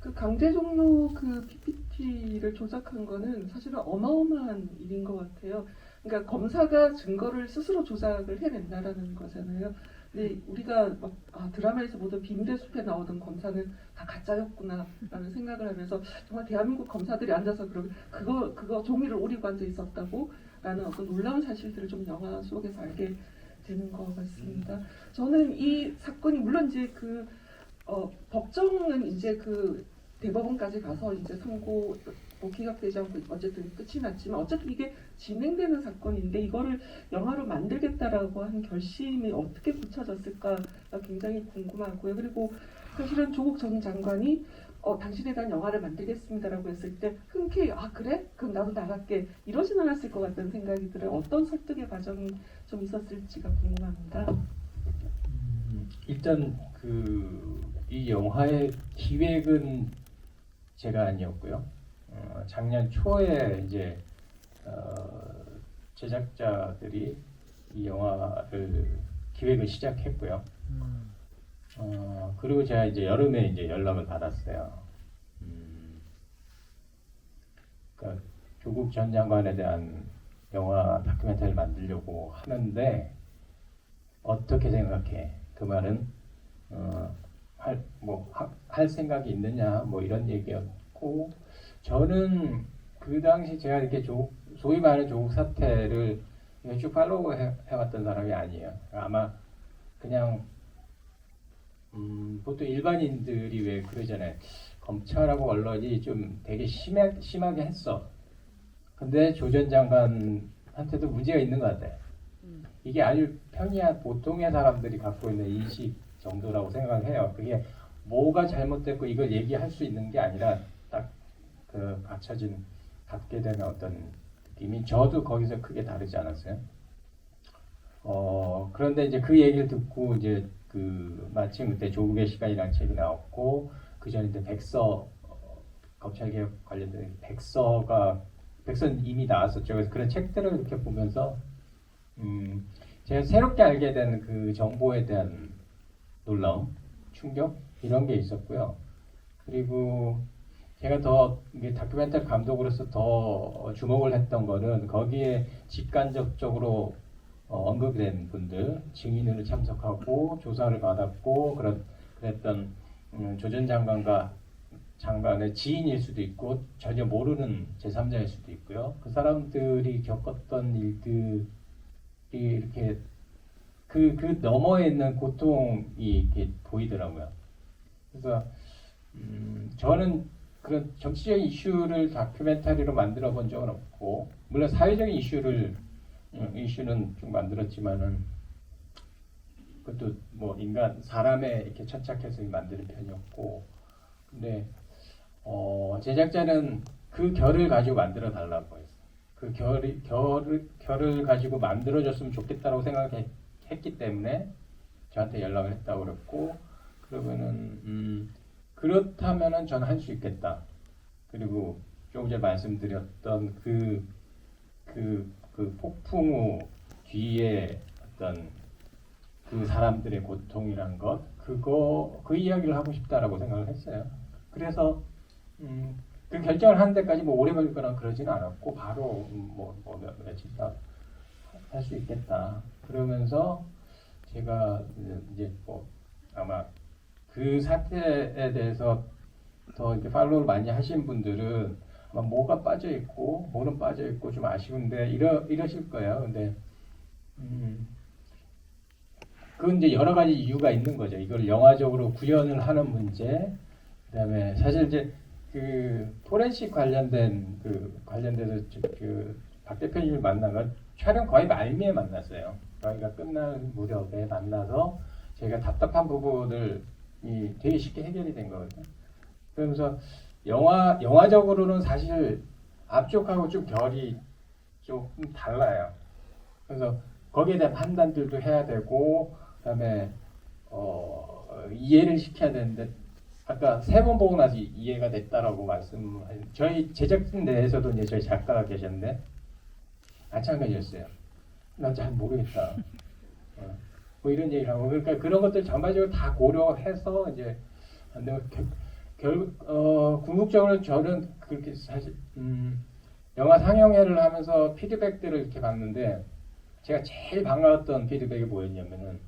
그 강제종료 그 PPT를 조작한 거는 사실은 어마어마한 일인 것 같아요. 그러니까 검사가 증거를 스스로 조작을 해낸다라는 거잖아요. 근데 우리가 막 드라마에서 보던 비밀의 숲에 나오던 검사는 다 가짜였구나라는 생각을 하면서 정말 대한민국 검사들이 앉아서 그거 종이를 오리고 앉아 있었다고라는 어떤 놀라운 사실들을 좀 영화 속에서 알게 되는 것 같습니다. 저는 이 사건이 물론 이제 법정은 이제 대법원까지 가서 이제 선고 뭐 기각되지 않고 어쨌든 끝이 났지만 어쨌든 이게 진행되는 사건인데 이거를 영화로 만들겠다라고 한 결심이 어떻게 굳혀졌을까가 굉장히 궁금하고요. 그리고 사실은 조국 전 장관이 당신에 대한 영화를 만들겠습니다라고 했을 때 흔쾌히 그래? 그럼 나도 나갈게 이러진 않았을 것 같다는 생각이 들어요. 어떤 설득의 과정이 좀 있었을지가 궁금합니다. 일단 이 영화의 기획은 제가 아니었고요. 작년 초에 이제 제작자들이 이 영화를 기획을 시작했고요. 그리고 제가 이제 여름에 이제 연락을 받았어요. 그러니까 조국 전 장관에 대한 영화 다큐멘터리를 만들려고 하는데 어떻게 생각해? 그 말은 할 생각이 있느냐 뭐 이런 얘기였고 저는 그 당시 제가 이렇게 소위 말하는 조국 사태를 쭉 팔로우 해왔던 사람이 아니에요. 아마 그냥 보통 일반인들이 왜 그러잖아요. 검찰하고 언론이 좀 되게 심하게 했어. 근데 조 전 장관한테도 문제가 있는 것 같아요. 이게 아주 보통의 사람들이 갖고 있는 인식 정도라고 생각을 해요. 그게 뭐가 잘못됐고 이걸 얘기할 수 있는 게 아니라 딱 갖게 되는 어떤 느낌이 저도 거기서 크게 다르지 않았어요. 그런데 이제 그 얘기를 듣고 이제 마침 그때 조국의 시간이라는 책이 나왔고 그 전에 이제 검찰개혁 관련된 백서는 이미 나왔었죠. 그래서 그런 책들을 이렇게 보면서 제가 새롭게 알게 된 그 정보에 대한 놀라움, 충격 이런 게 있었고요. 그리고 제가 더 다큐멘터리 감독으로서 더 주목을 했던 거는 거기에 직간접적으로 언급된 분들, 증인으로 참석하고 조사를 받았고 그랬던 조 전 장관의 지인일 수도 있고 전혀 모르는 제3자일 수도 있고요. 그 사람들이 겪었던 일들이 이렇게 그 너머에 있는 고통이 이렇게 보이더라고요. 그래서 저는 그런 정치적 이슈를 다큐멘터리로 만들어 본 적은 없고 물론 사회적인 이슈는 좀 만들었지만은 그것도 뭐 사람에 이렇게 천착해서 만드는 편이었고 근데 제작자는 그 결을 가지고 만들어 달라고 했어요. 그 결을 가지고 만들어줬으면 좋겠다고 생각했기 때문에 저한테 연락을 했다고 그랬고 그러면은 그렇다면은 저는 할 수 있겠다. 그리고 조금 전에 말씀드렸던 그 폭풍 후 뒤에 어떤 그 사람들의 고통이란 그 이야기를 하고 싶다라고 생각을 했어요. 그래서 그 결정을 하는 데까지 뭐 오래 걸리거나 그러지는 않았고 바로 며칠 할 수 있겠다. 그러면서 제가 이제 아마 그 사태에 대해서 더 이렇게 팔로우를 많이 하신 분들은 아마 뭐가 빠져 있고 뭐는 빠져 있고 좀 아쉬운데 이러실 거예요. 근데 그건 이제 여러 가지 이유가 있는 거죠. 이걸 영화적으로 구현을 하는 문제. 그다음에 사실 이제 포렌식 관련돼서 박 대표님을 만나가 촬영 거의 말미에 만났어요. 저희가 끝나는 무렵에 만나서 저희가 답답한 부분을 되게 쉽게 해결이 된 거거든요. 그러면서 영화적으로는 사실 앞쪽하고 좀 결이 조금 달라요. 그래서 거기에 대한 판단들도 해야 되고 그다음에 이해를 시켜야 되는데 아까 3번 보고 나서 이해가 됐다라고 저희 제작진 내에서도 이제 저희 작가가 계셨는데 마찬가지였어요. 난 잘 모르겠다. 뭐 이런 얘기를 하고 그러니까 그런 것들 전반적으로 다 고려해서 이제 궁극적으로 저는 그렇게 사실 영화 상영회를 하면서 피드백들을 이렇게 봤는데 제가 제일 반가웠던 피드백이 뭐였냐면은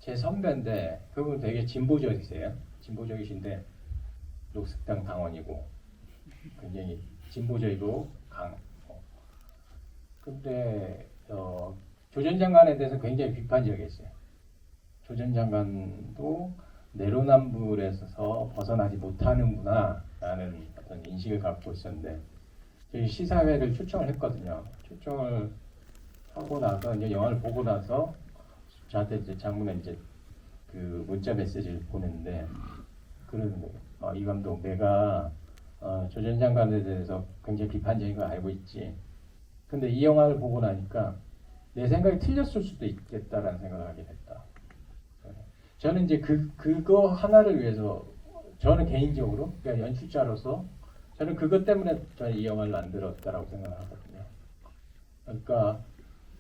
제 선배인데 그분 되게 진보적이세요. 진보적이신데 녹색당 당원이고 굉장히 진보적이고 강. 근데 조 전 장관에 대해서 굉장히 비판적이었어요. 조 전 장관도 내로남불에서 벗어나지 못하는구나라는 어떤 인식을 갖고 있었는데 저희 시사회를 초청을 했거든요. 초청을 하고 나서 이제 영화를 보고 나서 저한테 이제 장문에 이제 그 문자 메시지를 보냈는데 그러는 거예요. 이 감독 내가 조 전 장관에 대해서 굉장히 비판적인 걸 알고 있지. 근데 이 영화를 보고 나니까 내 생각이 틀렸을 수도 있겠다라는 생각을 하게 됐다. 저는 이제 그거 하나를 위해서 저는 개인적으로 그러니까 연출자로서 저는 그것 때문에 저는 이 영화를 만들었다라고 생각하거든요. 그러니까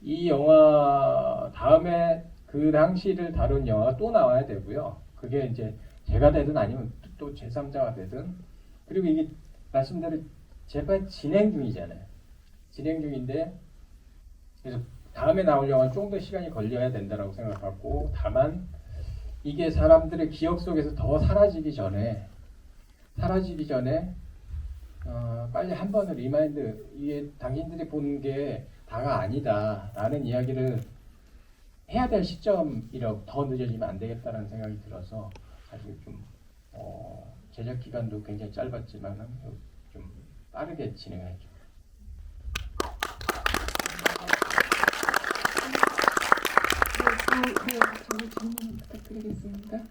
이 영화 다음에 그 당시를 다룬 영화가 또 나와야 되고요. 그게 이제 제가 되든 아니면 또 제3자가 되든 그리고 이게 말씀대로 재판 진행 중이잖아요. 진행 중인데 그래서 다음에 나올 영화는 좀 더 시간이 걸려야 된다라고 생각하고 다만 이게 사람들의 기억 속에서 더 사라지기 전에 빨리 한 번은 리마인드 이게 당신들이 보는 게 다가 아니다라는 이야기를 해야 될 시점이라고 더 늦어지면 안 되겠다라는 생각이 들어서 사실 좀 제작 기간도 굉장히 짧았지만 좀 빠르게 진행을 했죠. 저희 질문 부탁드리겠습니다.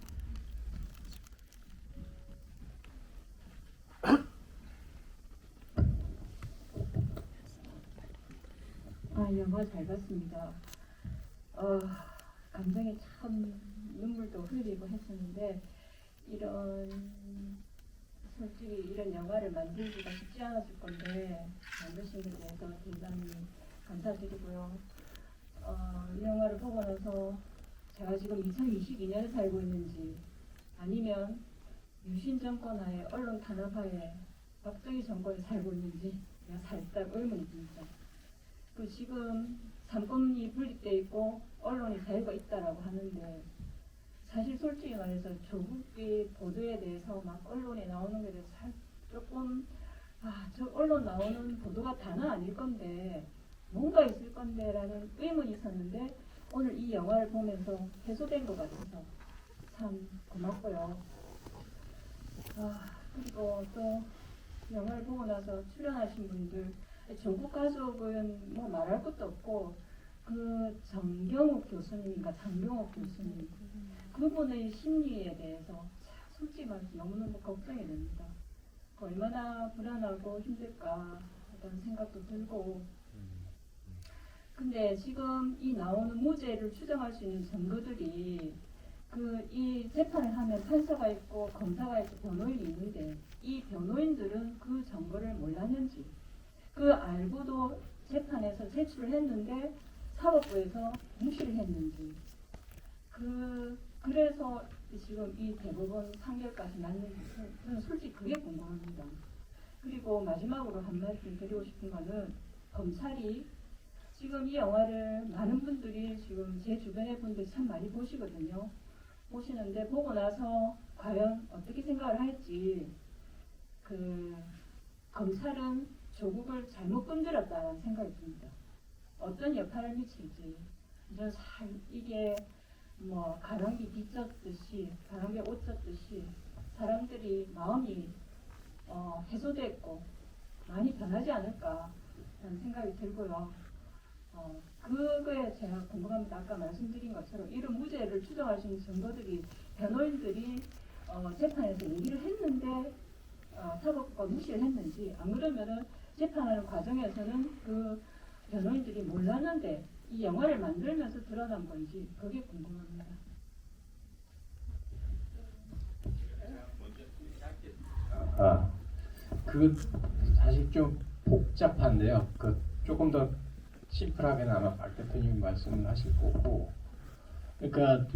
영화 잘 봤습니다. 감정에 참 눈물도 흘리고 했었는데 솔직히 이런 영화를 만들기가 쉽지 않았을 건데 만드신 데 대해서 대단히 감사드리고요. 이 영화를 보고 나서 제가 지금 2022년에 살고 있는지 아니면 유신 정권 하에 언론 탄압하에 박정희 정권에 살고 있는지 내가 살짝 의문이 듭니다. 지금 삼권이 분립돼 있고 언론이 자유가 있다라고 하는데 사실 솔직히 말해서 조국의 보도에 대해서 막 언론에 나오는 것에 대해서 조금 저 언론 나오는 보도가 다는 아닐 건데 뭔가 있을 건데라는 의문이 있었는데 오늘 이 영화를 보면서 해소된 것 같아서 참 고맙고요. 그리고 또 영화를 보고 나서 출연하신 분들 조국 가족은 뭐 말할 것도 없고 그 정경욱 교수님인가 장경욱 교수님 그분의 심리에 대해서 솔직히 말해서 너무너무 걱정이 됩니다. 얼마나 불안하고 힘들까 하는 생각도 들고 근데 지금 이 나오는 무죄를 추정할 수 있는 증거들이 이 재판을 하면 판사가 있고 검사가 있고 변호인이 있는데 이 변호인들은 그 증거를 몰랐는지 알고도 재판에서 제출을 했는데 사법부에서 무시를 했는지 그래서 지금 이 대법원 판결까지 났는지 저는 솔직히 그게 궁금합니다. 그리고 마지막으로 한 말씀 드리고 싶은 거는 검찰이 지금 이 영화를 많은 분들이 지금 제 주변의 분들이 참 많이 보시거든요. 보시는데 보고 나서 과연 어떻게 생각을 할지 검찰은 조국을 잘못 건드렸다는 생각이 듭니다. 어떤 역할을 미칠지 이게 뭐 가랑비 빗졌듯이 가랑비에 옷 젖듯이 사람들이 마음이 해소됐고 많이 변하지 않을까 라는 생각이 들고요. 그거에 제가 궁금합니다. 아까 말씀드린 것처럼 이런 무죄를 추정할 수 있는 증거들이 변호인들이 재판에서 얘기를 했는데 사법부가 무시를 했는지 안 그러면은 재판하는 과정에서는 그 변호인들이 몰랐는데 이 영화를 만들면서 드러난 건지 그게 궁금합니다. 그 사실 좀 복잡한데요. 조금 더 심플하게는 아마 박 대표님이 말씀을 하실 거고, 그러니까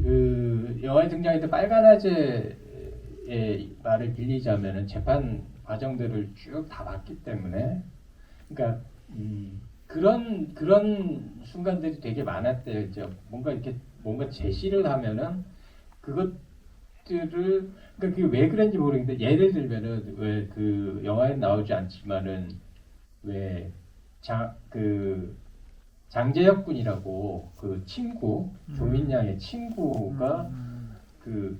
영화에 등장했던 빨간아재 씨의 말을 빌리자면은 재판 과정들을 쭉 다 봤기 때문에, 그러니까 그런 순간들이 되게 많았대요. 이제 뭔가 이렇게 뭔가 제시를 하면은 그것들을, 그러니까 그게 왜 그런지 모르겠는데, 예를 들면은 왜 그 영화에 나오지 않지만은 왜 장재혁 군이라고 그 친구, 조민 양의 친구가 그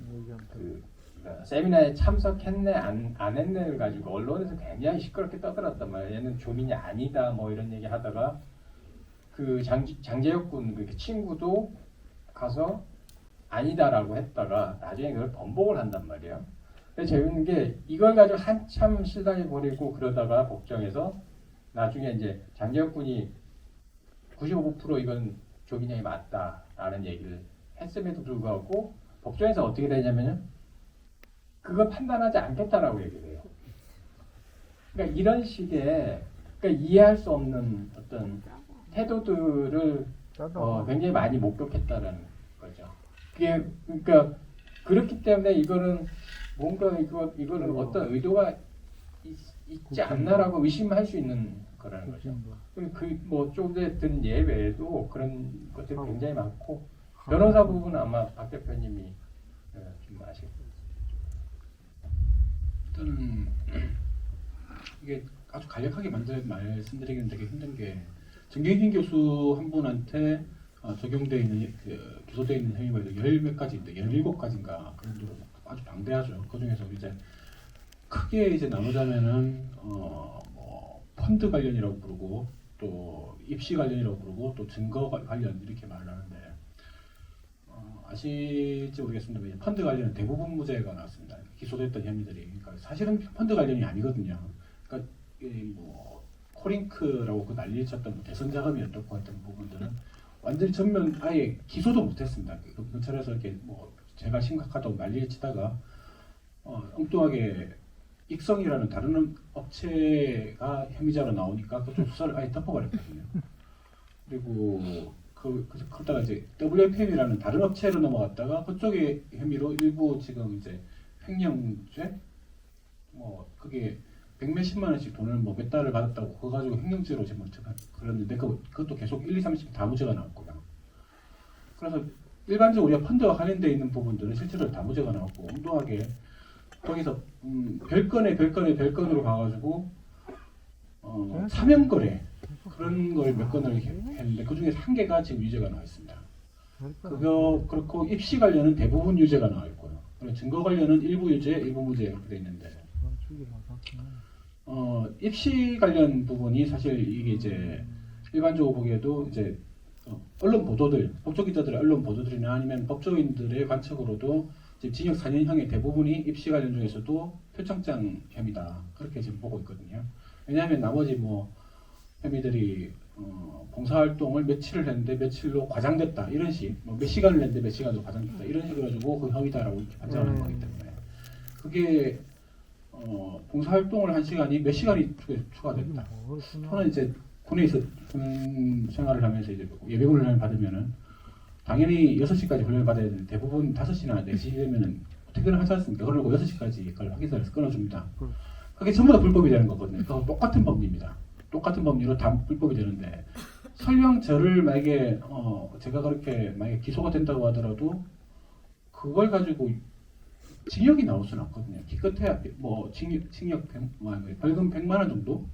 세미나에 참석했네 안 했네를 가지고 언론에서 굉장히 시끄럽게 떠들었단 말이에요. 얘는 조민이 아니다 뭐 이런 얘기 하다가 그 장재혁 군 그 친구도 가서 아니다라고 했다가 나중에 그걸 번복을 한단 말이에요. 근데 재밌는 게 이걸 가지고 한참 실당해 버리고 그러다가 법정에서 나중에 이제 장재혁 군이 95% 이건 조민 양이 맞다라는 얘기를 했음에도 불구하고 법정에서 어떻게 되냐면요, 그걸 판단하지 않겠다라고 얘기를 해요. 그러니까 이런 식의, 그러니까 이해할 수 없는 어떤 태도들을 굉장히 많이 목격했다는 거죠. 그게 그러니까 그렇기 때문에 이거는 뭔가 이거는 어떤 의도가 있지 않나라고 의심할 수 있는 거라는 거죠. 그뭐 조금 전에 든 예외에도 그런 것들이 굉장히 많고, 변호사 부분은 아마 박 대표님이 좀 아실 거예요. 일단은 이게 아주 간략하게 말씀드리기는 되게 힘든 게, 정경진 교수 한 분한테 적용되어 있는 기소되어 있는 혐의가 10몇 가지인데 17가지인가 그런 정도 아주 방대하죠. 그 중에서 이제 크게 이제 나누자면은 뭐 펀드 관련이라고 부르고 또 입시 관련이라고 부르고 또 증거 관련 이렇게 말을 하는데, 아실지 모르겠습니다. 펀드 관련은 대부분 무죄가 나왔습니다. 기소됐던 혐의들이. 그러니까 사실은 펀드 관련이 아니거든요. 그러니까 뭐 코링크라고 그 난리를 쳤던 뭐 대선 자금이었다고 했던 부분들은 완전히 전면 아예 기소도 못했습니다. 경찰에서 이렇게 뭐 제가 심각하다고 난리를 치다가 엉뚱하게 익성이라는 다른 업체가 혐의자로 나오니까 그쪽 수사를 아예 덮어버렸거든요. 그리고 그러다가 이제 WFM이라는 다른 업체로 넘어갔다가 그쪽의 혐의로 일부 지금 이제 횡령죄, 뭐 그게 100몇십만 원씩 돈을 뭐 몇 달을 받았다고 그거 가지고 횡령죄로 지금 그랬는데 그것도 계속 1, 2, 30 다 무죄가 나왔고요. 그래서 일반적으로 우리가 펀드와 관련되어 있는 부분들은 실제로 다 무죄가 나왔고, 엉뚱하게 거기서 별건으로 가가지고 사명거래 그런 걸 몇 건을 했는데 그 중에 1개가 지금 유죄가 나와 있습니다. 그거 그렇고 입시 관련은 대부분 유죄가 나와 있고요. 그리고 증거 관련은 일부 유죄, 일부 무죄 이렇게 돼 있는데, 입시 관련 부분이 사실 이게 이제 일반적으로 보기에도 이제 언론 보도들, 법조 기자들의 언론 보도들이나 아니면 법조인들의 관측으로도 지금 징역 4년형의 대부분이 입시 관련 중에서도 표창장 혐의다 그렇게 지금 보고 있거든요. 왜냐하면 나머지 뭐 혐의들이 봉사활동을 며칠을 했는데 며칠로 과장됐다 이런 식, 뭐 몇 시간을 했는데 몇 시간으로 과장됐다 이런 식으로 가지고 그 혐의다라고 이렇게 판정하는 거기 때문에, 그게 봉사활동을 한 시간이 몇 시간이 추가됐다. 저는 이제 군에서 군 생활을 하면서 이제 예비군 훈련을 받으면은 당연히 6시까지 훈련을 받아야 되는데 대부분 5시나 4시 되면은 퇴근을 하지 않습니까? 그러고 6시까지 그걸 확인서에서 끊어줍니다. 그게 전부 다 불법이 되는 거거든요. 그거 똑같은 법리입니다. 똑같은 법리로 다 불법이 되는데, 설령 저를 만약에 제가 그렇게 만약에 기소가 된다고 하더라도 그걸 가지고 징역이 나올 수는 없거든요. 기껏해야 뭐 징역 벌금 100만 원 정도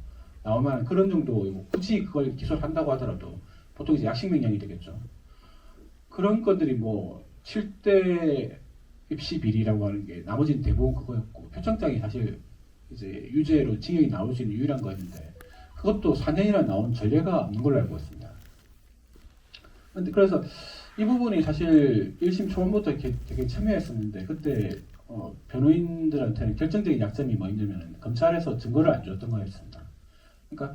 나오면 그런 정도, 굳이 그걸 기소를 한다고 하더라도 보통 이제 약식 명령이 되겠죠. 그런 것들이 뭐 7대 입시 비리라고 하는 게 나머지는 대부분 그거였고, 표창장이 사실 이제 유죄로 징역이 나올 수 있는 유일한 거였는데 그것도 4년이나 나온 전례가 없는 걸로 알고 있습니다. 그래서 이 부분이 사실 1심 초반부터 이렇게 되게 첨예했었는데, 그때 변호인들한테는 결정적인 약점이 뭐였냐면 검찰에서 증거를 안 줬던 거였습니다.